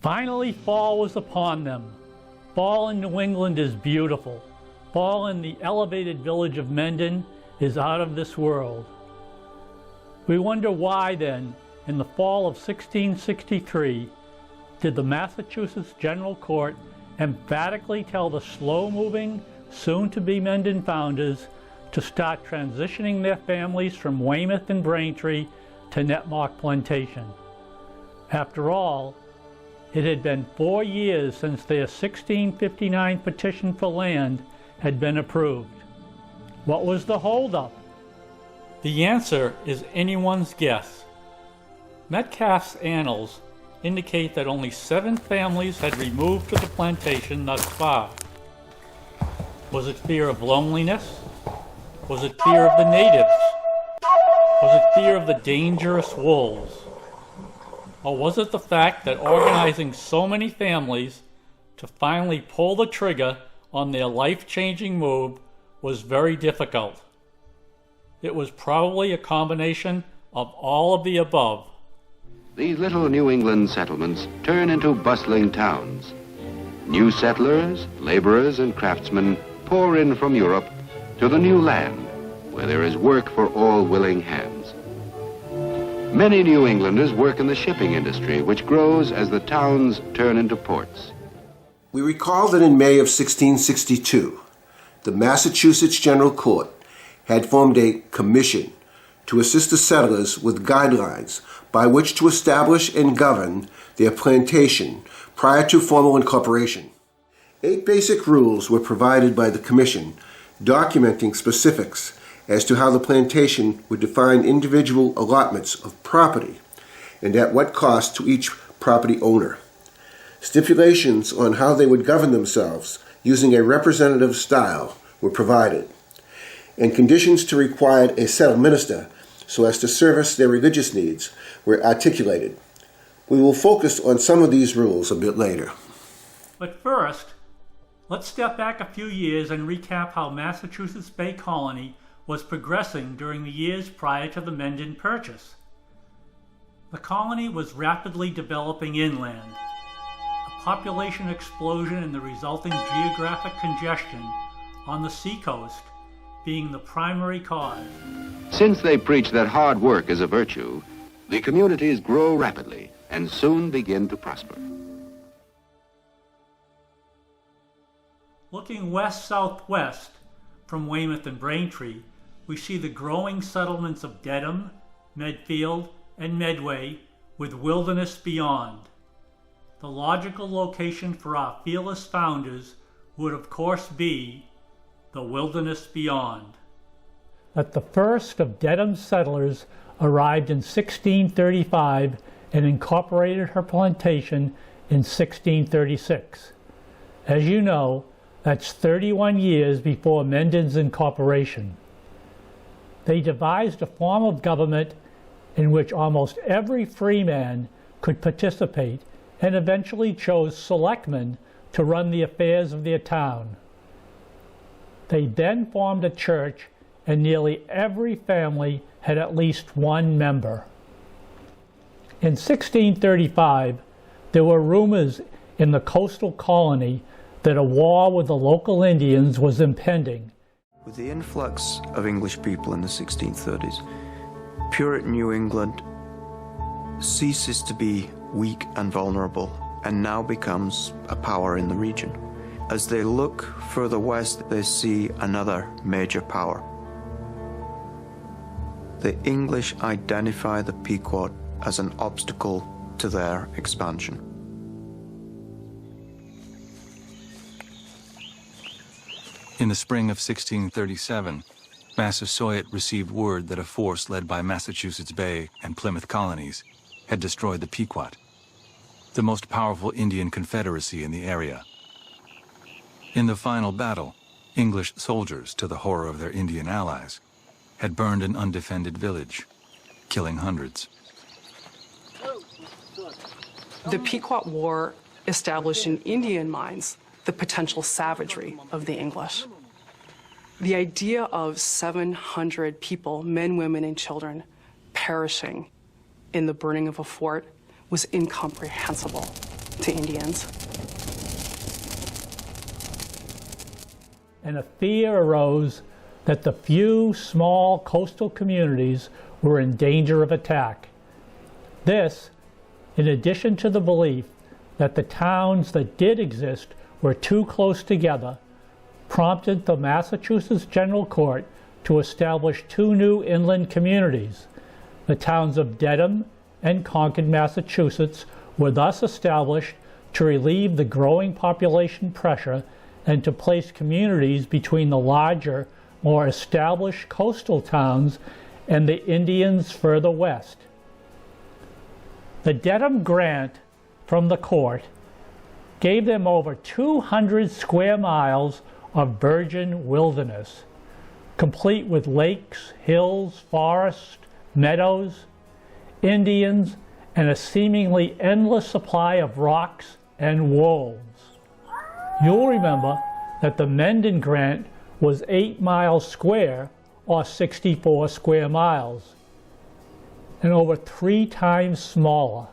Finally, fall was upon them. Fall in New England is beautiful. Fall in the elevated village of Mendon is out of this world. We wonder why then, in the fall of 1663, did the Massachusetts General Court emphatically tell the slow-moving, soon-to-be Mendon founders to start transitioning their families from Weymouth and Braintree to Netmark Plantation. After all, it had been 4 years since their 1659 petition for land had been approved. What was the holdup? The answer is anyone's guess. Metcalfe's annals indicate that only 7 families had removed to the plantation thus far. Was it fear of loneliness? Was it fear of the natives? Was it fear of the dangerous wolves? Or was it the fact that organizing so many families to finally pull the trigger on their life-changing move was very difficult? It was probably a combination of all of the above. These little New England settlements turn into bustling towns. New settlers, laborers, and craftsmen pour in from Europe to the new land, where there is work for all willing hands. Many New Englanders work in the shipping industry, which grows as the towns turn into ports. We recall that in May of 1662, the Massachusetts General Court had formed a commission to assist the settlers with guidelines by which to establish and govern their plantation prior to formal incorporation. 8 basic rules were provided by the commission, documenting specifics as to how the plantation would define individual allotments of property and at what cost to each property owner. Stipulations on how they would govern themselves using a representative style were provided, and conditions to require a settled minister so as to service their religious needs were articulated. We will focus on some of these rules a bit later. But first, let's step back a few years and recap how Massachusetts Bay Colony was progressing during the years prior to the Mendon Purchase. The colony was rapidly developing inland. A population explosion and the resulting geographic congestion on the seacoast being the primary cause. Since they preach that hard work is a virtue, the communities grow rapidly and soon begin to prosper. Looking west-southwest from Weymouth and Braintree, we see the growing settlements of Dedham, Medfield, and Medway with wilderness beyond. The logical location for our fearless founders would of course be the wilderness beyond. But the first of Dedham's settlers arrived in 1635 and incorporated her plantation in 1636. As you know, that's 31 years before Mendon's incorporation. They devised a form of government in which almost every freeman could participate and eventually chose selectmen to run the affairs of their town. They then formed a church, and nearly every family had at least one member. In 1635, there were rumors in the coastal colony that a war with the local Indians was impending. With the influx of English people in the 1630s, Puritan New England ceases to be weak and vulnerable and now becomes a power in the region. As they look further west, they see another major power. The English identify the Pequot as an obstacle to their expansion. In the spring of 1637, Massasoit received word that a force led by Massachusetts Bay and Plymouth colonies had destroyed the Pequot, the most powerful Indian confederacy in the area. In the final battle, English soldiers, to the horror of their Indian allies, had burned an undefended village, killing hundreds. The Pequot War established in Indian minds the potential savagery of the English. The idea of 700 people, men, women, and children, perishing in the burning of a fort was incomprehensible. to Indians. And a fear arose that the few small coastal communities were in danger of attack. This, in addition to the belief that the towns that did exist were too close together, prompted the Massachusetts General Court to establish two new inland communities. The towns of Dedham and Concord, Massachusetts, were thus established to relieve the growing population pressure and to place communities between the larger, more established coastal towns and the Indians further west. The Dedham grant from the court gave them over 200 square miles of virgin wilderness, complete with lakes, hills, forests, meadows, Indians, and a seemingly endless supply of rocks and wolves. You'll remember that the Mendon grant was 8 miles square, or 64 square miles, and over 3 times smaller.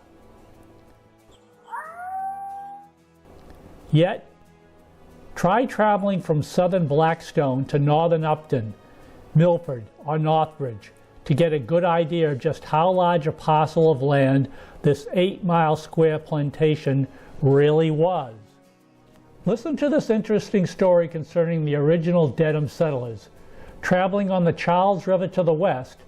Yet, try traveling from southern Blackstone to northern Upton, Milford, or Northbridge to get a good idea of just how large a parcel of land this 8-mile square plantation really was. Listen to this interesting story concerning the original Dedham settlers. Traveling on the Charles River to the west,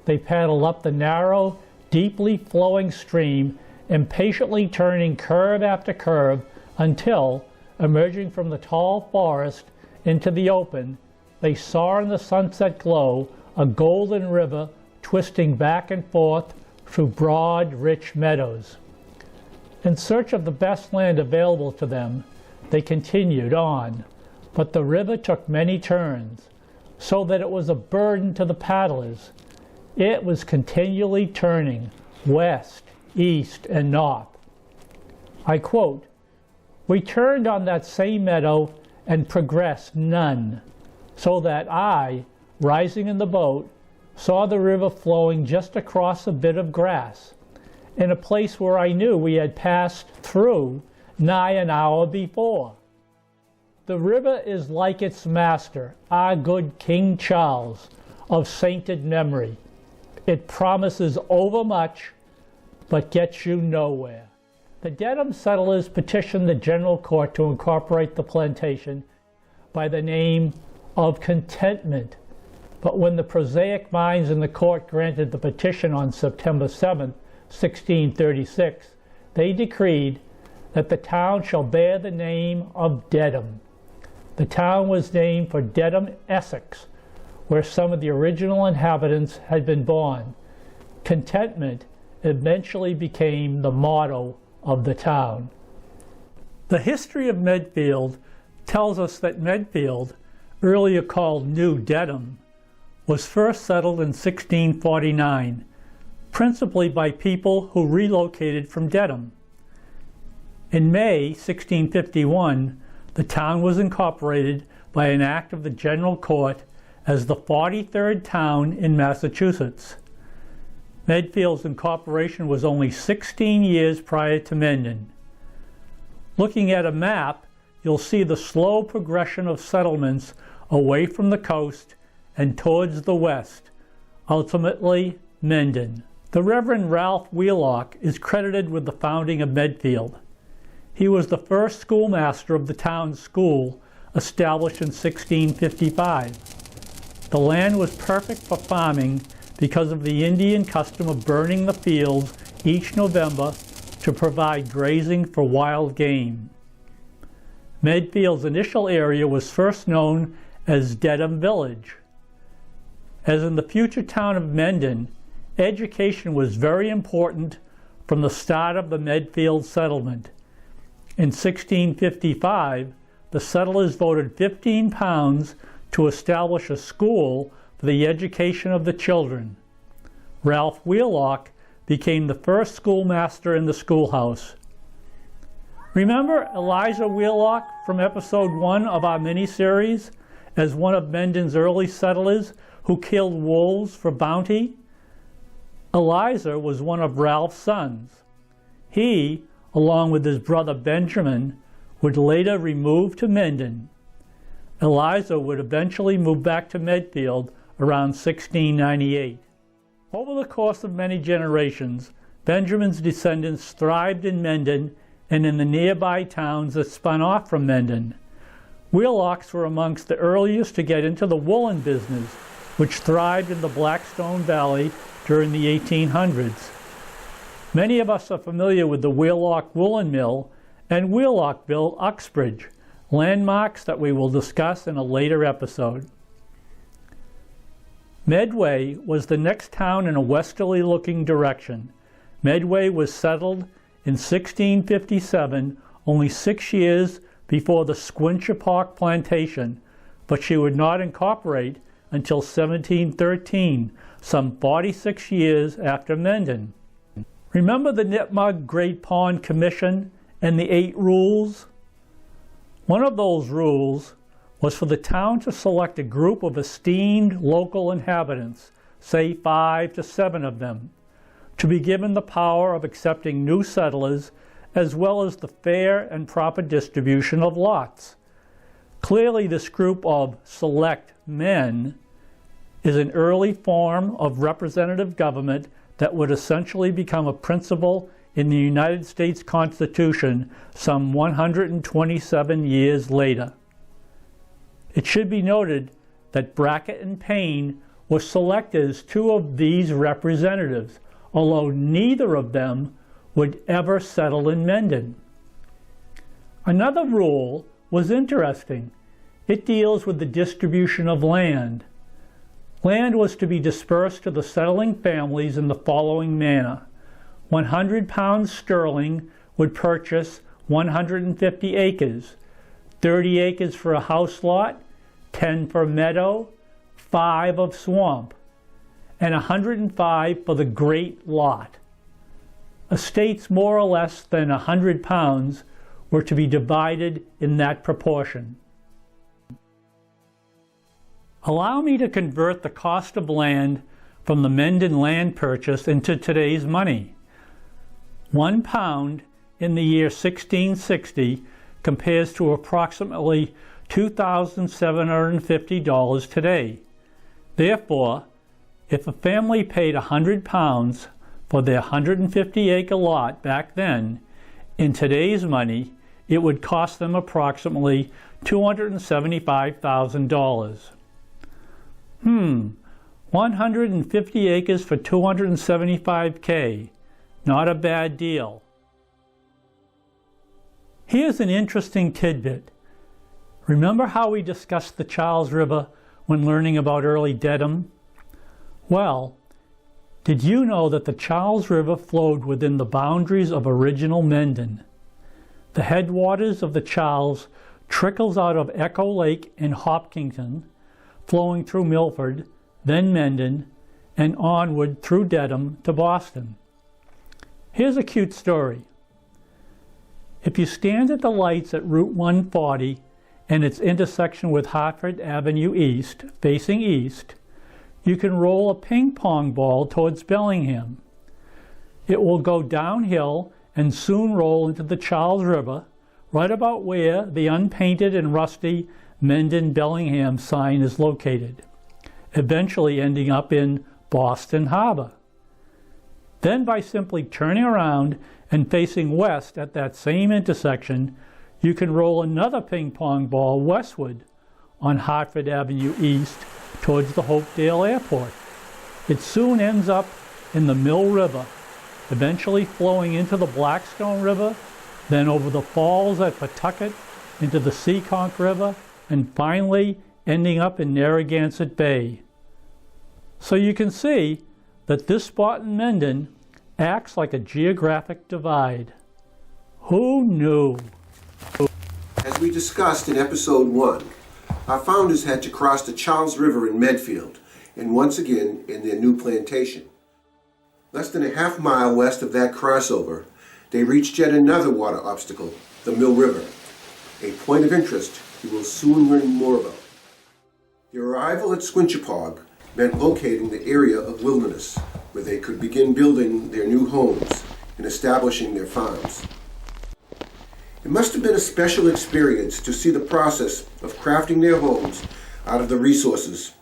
they paddled up the narrow, deeply flowing stream, impatiently turning curve after curve until, emerging from the tall forest into the open, they saw in the sunset glow a golden river twisting back and forth through broad, rich meadows. In search of the best land available to them, they continued on, but the river took many turns, so that it was a burden to the paddlers. It was continually turning west, east, and north. I quote, "We turned on that same meadow and progressed none, so that I, rising in the boat, saw the river flowing just across a bit of grass, in a place where I knew we had passed through nigh an hour before. The river is like its master, our good King Charles, of sainted memory. It promises overmuch, but gets you nowhere." The Dedham settlers petitioned the General Court to incorporate the plantation by the name of Contentment, but when the prosaic minds in the court granted the petition on September 7, 1636, they decreed that the town shall bear the name of Dedham. The town was named for Dedham, Essex, where some of the original inhabitants had been born. Contentment eventually became the motto of the town. The history of Medfield tells us that Medfield, earlier called New Dedham, was first settled in 1649, principally by people who relocated from Dedham. In May 1651, the town was incorporated by an act of the General Court as the 43rd town in Massachusetts. Medfield's incorporation was only 16 years prior to Mendon. Looking at a map, you'll see the slow progression of settlements away from the coast and towards the west, ultimately Mendon. The Reverend Ralph Wheelock is credited with the founding of Medfield. He was the first schoolmaster of the town's school, established in 1655. The land was perfect for farming because of the Indian custom of burning the fields each November to provide grazing for wild game. Medfield's initial area was first known as Dedham Village. As in the future town of Mendon, education was very important from the start of the Medfield settlement. In 1655, the settlers voted 15 pounds to establish a school for the education of the children. Ralph Wheelock became the first schoolmaster in the schoolhouse. Remember Eliza Wheelock from episode 1 of our mini-series as one of Mendon's early settlers who killed wolves for bounty? Eliza was one of Ralph's sons. He, along with his brother Benjamin, would later remove to Mendon. Eliza would eventually move back to Medfield around 1698. Over the course of many generations, Benjamin's descendants thrived in Mendon and in the nearby towns that spun off from Mendon. Wheelocks were amongst the earliest to get into the woolen business, which thrived in the Blackstone Valley during the 1800s. Many of us are familiar with the Wheelock Woolen Mill and Wheelockville, Uxbridge, landmarks that we will discuss in a later episode. Medway was the next town in a westerly-looking direction. Medway was settled in 1657, only 6 years before the Squinchapawk plantation, but she would not incorporate until 1713, some 46 years after Mendon. Remember the Nipmuc Great Pond Commission and the 8 rules? One of those rules was for the town to select a group of esteemed local inhabitants, say 5 to 7 of them, to be given the power of accepting new settlers as well as the fair and proper distribution of lots. Clearly, this group of select men is an early form of representative government that would essentially become a principle in the United States Constitution some 127 years later. It should be noted that Brackett and Payne were selected as 2 of these representatives, although neither of them would ever settle in Mendon. Another rule was interesting. It deals with the distribution of land. Land was to be dispersed to the settling families in the following manner. 100 pounds sterling would purchase 150 acres, 30 acres for a house lot, 10 for meadow, 5 of swamp, and 105 for the great lot. Estates more or less than 100 pounds were to be divided in that proportion. Allow me to convert the cost of land from the Mendon land purchase into today's money. 1 pound in the year 1660 compares to approximately $2,750 today. Therefore, if a family paid 100 pounds for their 150-acre lot back then, in today's money, it would cost them approximately $275,000. 150 acres for $275K. Not a bad deal. Here's an interesting tidbit. Remember how we discussed the Charles River when learning about early Dedham? Well, did you know that the Charles River flowed within the boundaries of original Mendon? The headwaters of the Charles trickles out of Echo Lake in Hopkinton, flowing through Milford, then Mendon, and onward through Dedham to Boston. Here's a cute story. If you stand at the lights at Route 140 and its intersection with Hartford Avenue East, facing east, you can roll a ping pong ball towards Bellingham. It will go downhill and soon roll into the Charles River, right about where the unpainted and rusty Mendon-Bellingham sign is located, eventually ending up in Boston Harbor. Then by simply turning around and facing west at that same intersection, you can roll another ping pong ball westward on Hartford Avenue East towards the Hopedale Airport. It soon ends up in the Mill River, eventually flowing into the Blackstone River, then over the falls at Pawtucket into the Seekonk River, and finally ending up in Narragansett Bay. So you can see that this spot in Mendon acts like a geographic divide. Who knew? As we discussed in episode 1, our founders had to cross the Charles River in Medfield, and once again in their new plantation. Less than a half mile west of that crossover, they reached yet another water obstacle, the Mill River, a point of interest you will soon learn more about. Their arrival at Squinchapawk meant locating the area of wilderness where they could begin building their new homes and establishing their farms. It must have been a special experience to see the process of crafting their homes out of the resources.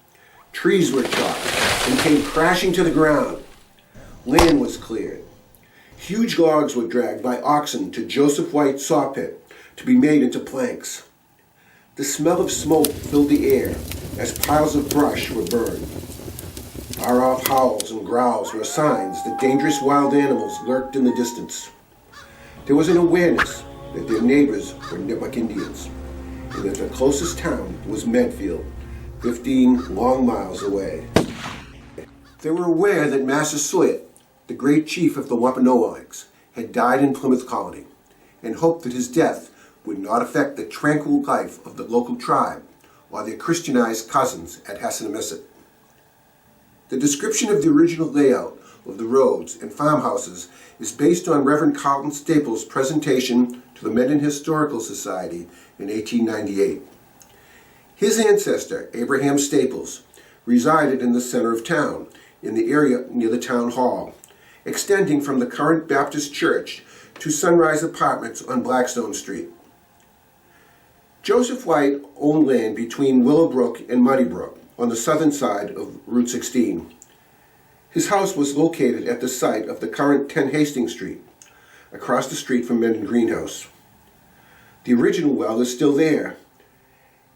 Trees were chopped and came crashing to the ground. Land was cleared. Huge logs were dragged by oxen to Joseph White's saw pit to be made into planks. The smell of smoke filled the air as piles of brush were burned. Far-off howls and growls were signs that dangerous wild animals lurked in the distance. There was an awareness that their neighbors were Nipmuc Indians, and that their closest town was Medfield, 15 long miles away. They were aware that Massasoit, the great chief of the Wampanoags, had died in Plymouth Colony, and hoped that his death would not affect the tranquil life of the local tribe or their Christianized cousins at Hassanamisset. The description of the original layout of the roads and farmhouses is based on Reverend Carlton Staples' presentation to the Mendon Historical Society in 1898. His ancestor, Abraham Staples, resided in the center of town, in the area near the town hall, extending from the current Baptist church to Sunrise Apartments on Blackstone Street. Joseph White owned land between Willowbrook and Muddybrook on the southern side of Route 16. His house was located at the site of the current 10 Hastings Street, across the street from Mendon Greenhouse. The original well is still there.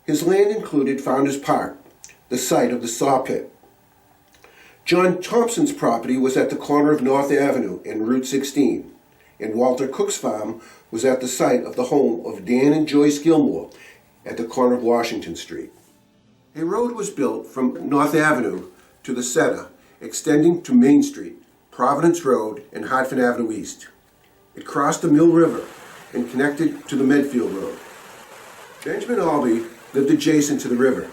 His land included Founders Park, the site of the saw pit. John Thompson's property was at the corner of North Avenue and Route 16, and Walter Cook's farm was at the site of the home of Dan and Joyce Gilmore at the corner of Washington Street. A road was built from North Avenue to the center, extending to Main Street, Providence Road, and Hartford Avenue East. It crossed the Mill River and connected to the Medfield Road. Benjamin Albee lived adjacent to the river.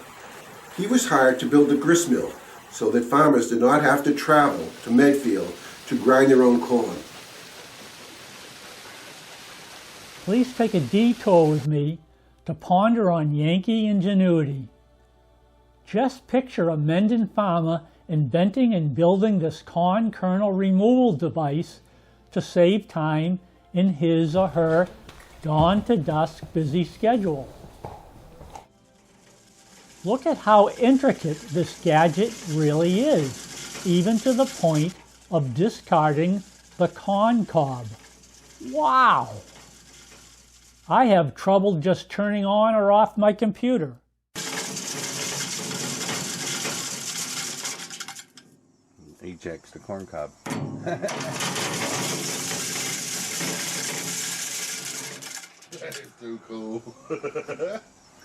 He was hired to build a grist mill so that farmers did not have to travel to Medfield to grind their own corn. Please take a detour with me to ponder on Yankee ingenuity. Just picture a Mendon farmer inventing and building this corn kernel removal device to save time in his or her dawn to dusk busy schedule. Look at how intricate this gadget really is, even to the point of discarding the corn cob. Wow! I have trouble just turning on or off my computer. Ejects the corn cob. That is too cool.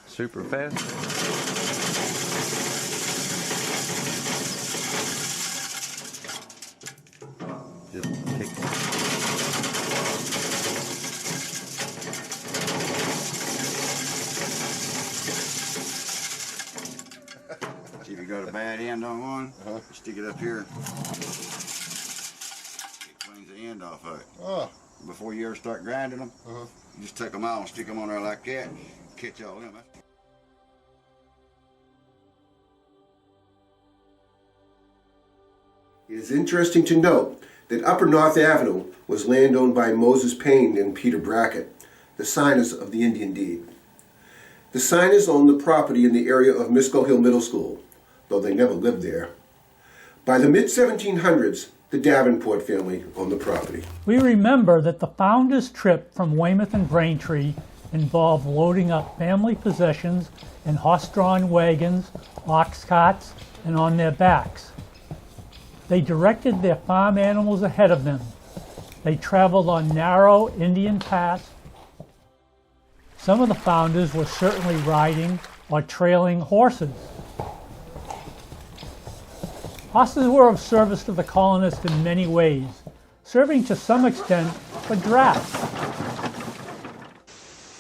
Super fast. Just kick. If you got a bad end on one, stick it up here. It cleans the end off of it. Oh. Before you ever start grinding them, you just take them out and stick them on there like that. Catch all them. It is interesting to note that Upper North Avenue was land owned by Moses Payne and Peter Brackett, the signers of the Indian deed. The signers owned the property in the area of Misco Hill Middle School, though they never lived there. By the mid-1700s, the Davenport family owned the property. We remember that the founders' trip from Weymouth and Braintree involved loading up family possessions in horse-drawn wagons, ox carts, and on their backs. They directed their farm animals ahead of them. They traveled on narrow Indian paths. Some of the founders were certainly riding or trailing horses. Horses were of service to the colonists in many ways, serving to some extent for drafts.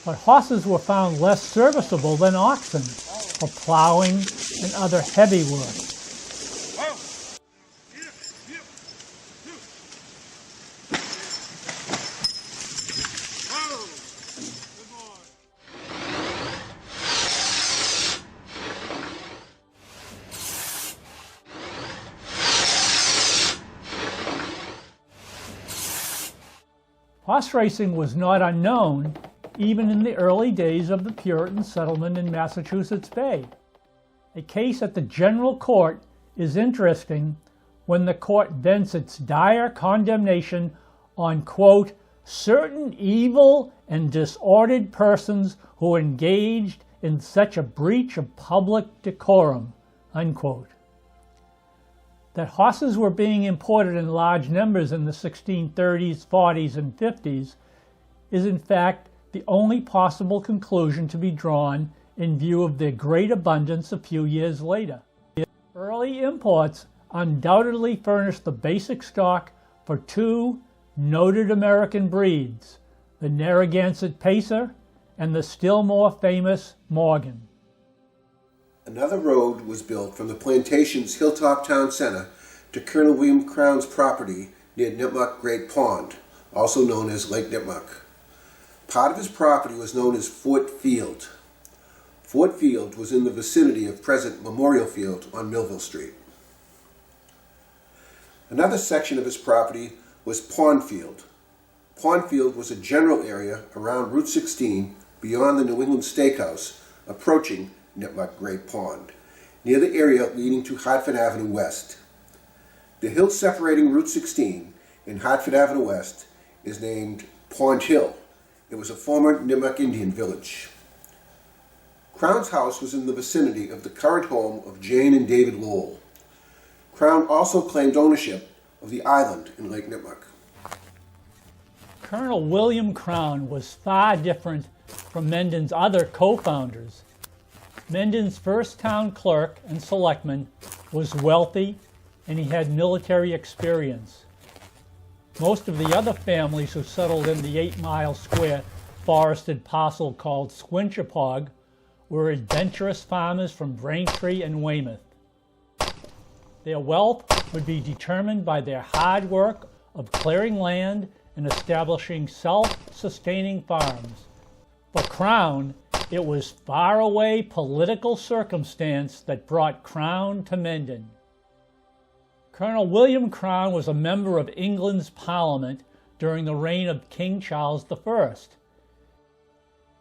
But horses were found less serviceable than oxen for plowing and other heavy work. Horse racing was not unknown, even in the early days of the Puritan settlement in Massachusetts Bay. A case at the General Court is interesting when the court vents its dire condemnation on, quote, certain evil and disordered persons who engaged in such a breach of public decorum, unquote. That horses were being imported in large numbers in the 1630s, 40s, and 50s is in fact the only possible conclusion to be drawn in view of their great abundance a few years later. Early imports undoubtedly furnished the basic stock for two noted American breeds, the Narragansett Pacer and the still more famous Morgan. Another road was built from the plantation's hilltop town center to Colonel William Crown's property near Nipmuc Great Pond, also known as Lake Nipmuc. Part of his property was known as Fort Field. Fort Field was in the vicinity of present Memorial Field on Millville Street. Another section of his property was Pond Field. Pond Field was a general area around Route 16 beyond the New England Steakhouse, approaching Nipmuc Great Pond, near the area leading to Hartford Avenue West. The hill separating Route 16 and Hartford Avenue West is named Pond Hill. It was a former Nipmuc Indian village. Crown's house was in the vicinity of the current home of Jane and David Lowell. Crown also claimed ownership of the island in Lake Nipmuc. Colonel William Crown was far different from Mendon's other co-founders. Mendon's first town clerk and selectman was wealthy, and he had military experience. Most of the other families who settled in the 8-mile square forested parcel called Squinchapog were adventurous farmers from Braintree and Weymouth. Their wealth would be determined by their hard work of clearing land and establishing self-sustaining farms. For Crown, it was faraway political circumstance that brought Crown to Mendon. Colonel William Crown was a member of England's Parliament during the reign of King Charles I.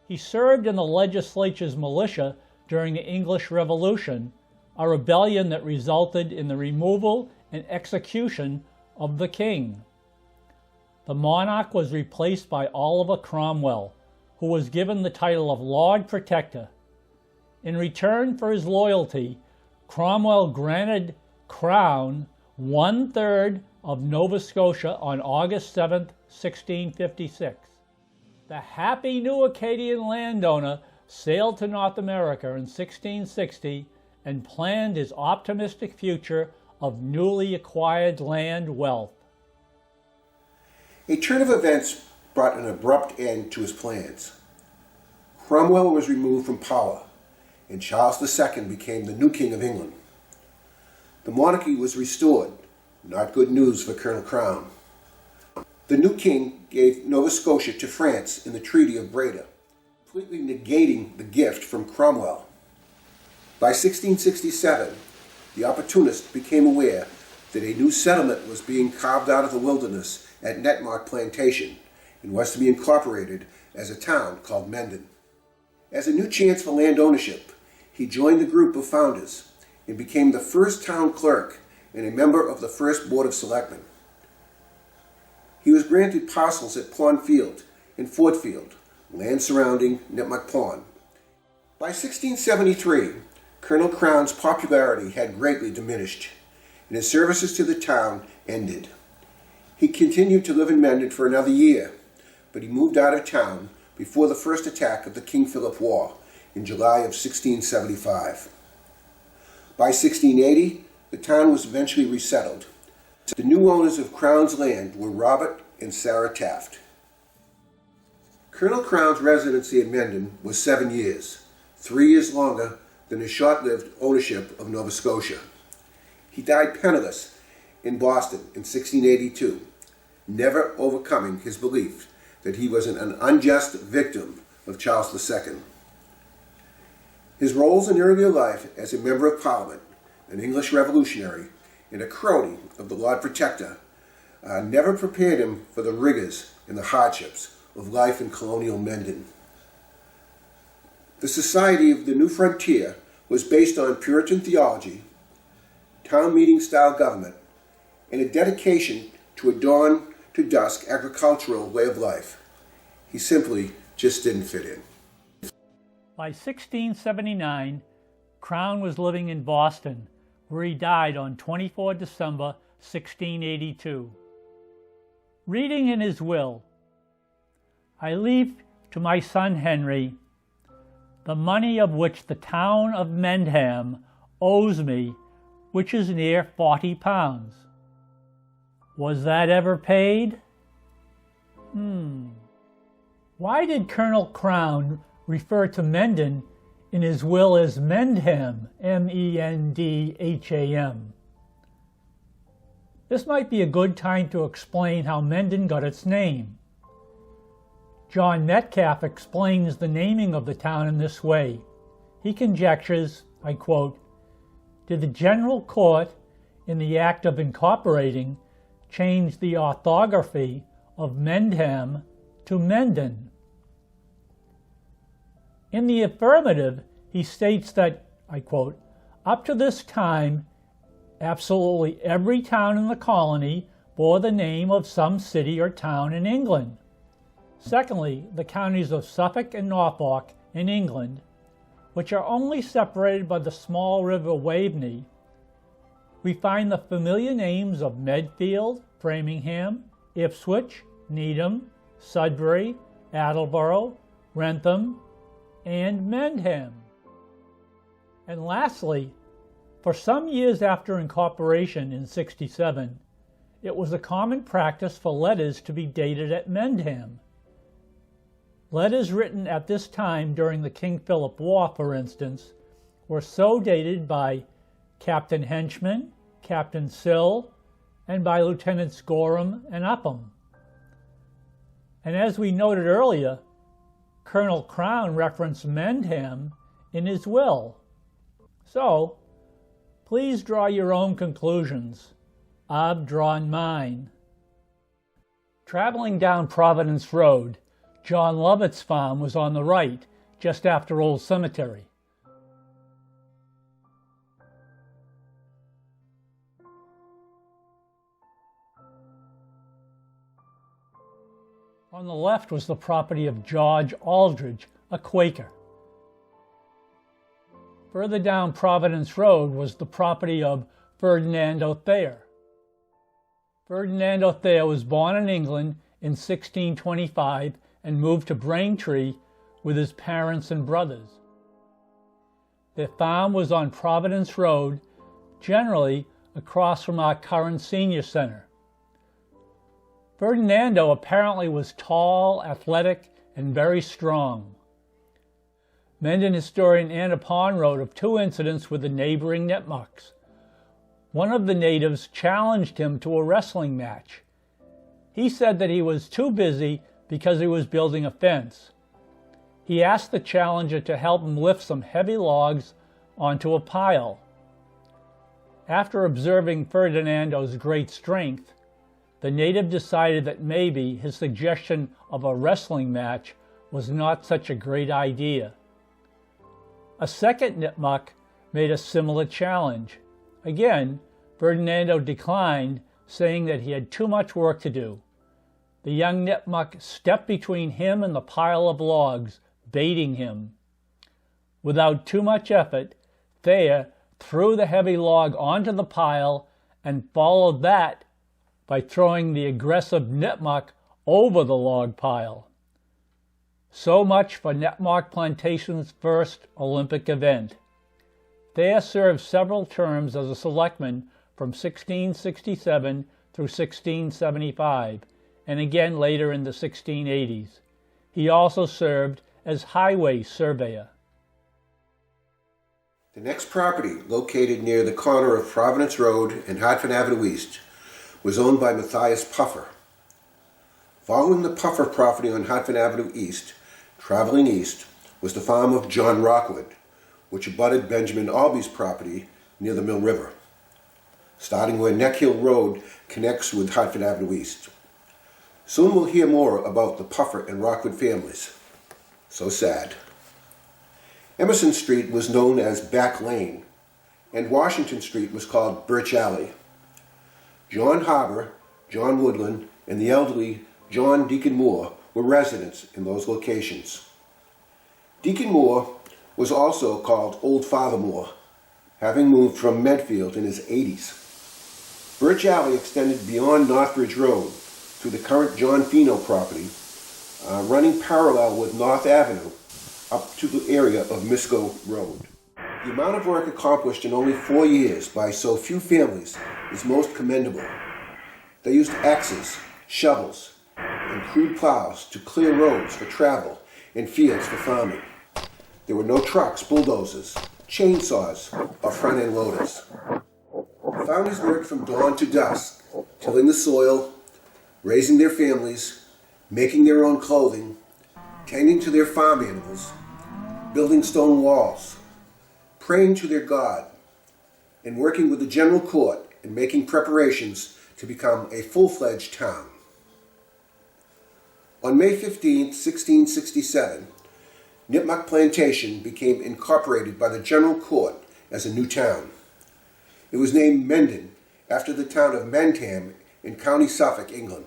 He served in the legislature's militia during the English Revolution, a rebellion that resulted in the removal and execution of the king. The monarch was replaced by Oliver Cromwell, who was given the title of Lord Protector. In return for his loyalty, Cromwell granted Crown 1/3 of Nova Scotia on August 7, 1656. The happy new Acadian landowner sailed to North America in 1660 and planned his optimistic future of newly acquired land wealth. A turn of events brought an abrupt end to his plans. Cromwell was removed from power, and Charles II became the new King of England. The monarchy was restored, not good news for Colonel Crown. The new king gave Nova Scotia to France in the Treaty of Breda, completely negating the gift from Cromwell. By 1667, the opportunist became aware that a new settlement was being carved out of the wilderness at Netmark Plantation and was to be incorporated as a town called Mendon. As a new chance for land ownership, he joined the group of founders and became the first town clerk and a member of the first Board of Selectmen. He was granted parcels at Pond Field and Fort Field, land surrounding Nipmuc Pond. By 1673, Colonel Crown's popularity had greatly diminished, and his services to the town ended. He continued to live in Mendon for another year, but he moved out of town before the first attack of the King Philip War in July of 1675. By 1680, the town was eventually resettled. The new owners of Crown's land were Robert and Sarah Taft. Colonel Crown's residency in Mendon was 7 years, 3 years longer than his short-lived ownership of Nova Scotia. He died penniless in Boston in 1682, never overcoming his belief that he was an unjust victim of Charles II. His roles in earlier life as a member of Parliament, an English revolutionary, and a crony of the Lord Protector never prepared him for the rigors and the hardships of life in colonial Mendon. The Society of the New Frontier was based on Puritan theology, town meeting style government, and a dedication to a dawn to dusk agricultural way of life. He simply just didn't fit in. By 1679, Crown was living in Boston, where he died on 24 December 1682. Reading in his will, "I leave to my son Henry the money of which the town of Mendham owes me, which is near 40 pounds. Was that ever paid? Why did Colonel Crown refer to Mendon in his will as Mendham, M-E-N-D-H-A-M? This might be a good time to explain how Mendon got its name. John Metcalf explains the naming of the town in this way. He conjectures, I quote, "Did the General Court, in the act of incorporating, change the orthography of Mendham to Mendon?" In the affirmative, he states that, I quote, "Up to this time, absolutely every town in the colony bore the name of some city or town in England. Secondly, the counties of Suffolk and Norfolk in England, which are only separated by the small river Waveney, we find the familiar names of Medfield, Framingham, Ipswich, Needham, Sudbury, Attleboro, Wrentham, and Mendham. And lastly, for some years after incorporation in 67, it was a common practice for letters to be dated at Mendham. Letters written at this time during the King Philip War, for instance, were so dated by Captain Henchman, Captain Sill, and by Lieutenants Gorham and Upham. And as we noted earlier, Colonel Crown referenced Mendham in his will. So, please draw your own conclusions. I've drawn mine. Traveling down Providence Road, John Lovett's farm was on the right, just after Old Cemetery. On the left was the property of George Aldridge, a Quaker. Further down Providence Road was the property of Ferdinando Thayer. Ferdinando Thayer was born in England in 1625 and moved to Braintree with his parents and brothers. Their farm was on Providence Road, generally across from our current senior center. Ferdinando apparently was tall, athletic, and very strong. Mendon historian Anna Pond wrote of two incidents with the neighboring Nipmucks. One of the natives challenged him to a wrestling match. He said that he was too busy because he was building a fence. He asked the challenger to help him lift some heavy logs onto a pile. After observing Ferdinando's great strength, the native decided that maybe his suggestion of a wrestling match was not such a great idea. A second Nipmuc made a similar challenge. Again, Ferdinando declined, saying that he had too much work to do. The young Nipmuc stepped between him and the pile of logs, baiting him. Without too much effort, Thayer threw the heavy log onto the pile and followed that by throwing the aggressive Nipmuc over the log pile. So much for Nipmuc Plantation's first Olympic event. Thayer served several terms as a selectman from 1667 through 1675, and again later in the 1680s. He also served as highway surveyor. The next property, located near the corner of Providence Road and Hartford Avenue East, was owned by Matthias Puffer. Following the Puffer property on Hartford Avenue East, traveling east, was the farm of John Rockwood, which abutted Benjamin Alby's property near the Mill River, starting where Neck Hill Road connects with Hartford Avenue East. Soon we'll hear more about the Puffer and Rockwood families. So sad. Emerson Street was known as Back Lane, and Washington Street was called Birch Alley. John Harbour, John Woodland, and the elderly John Deacon Moore were residents in those locations. Deacon Moore was also called Old Father Moore, having moved from Medfield in his 80s. Birch Alley extended beyond Northbridge Road through the current John Fino property, running parallel with North Avenue up to the area of Misco Road. The amount of work accomplished in only 4 years by so few families is most commendable. They used axes, shovels, and crude plows to clear roads for travel and fields for farming. There were no trucks, bulldozers, chainsaws, or front-end loaders. The founders worked from dawn to dusk, tilling the soil, raising their families, making their own clothing, tending to their farm animals, building stone walls, praying to their God, and working with the general court and making preparations to become a full-fledged town. On May 15, 1667, Nipmuc Plantation became incorporated by the general court as a new town. It was named Mendon after the town of Mendon in County Suffolk, England.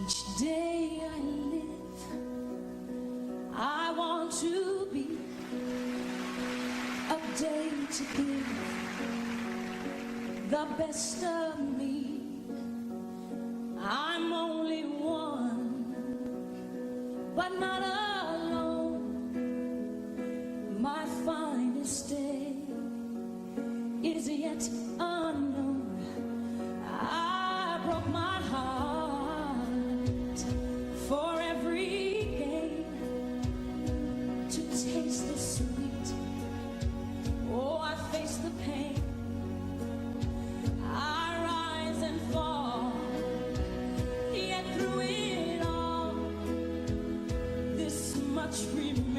Each day I live, I want to be a day to give the best of me. I'm only one, but not alone. My finest day is yet unknown. I broke my heart for every gain to taste the sweet. Oh, I face the pain. I rise and fall, yet through it all, this much remains.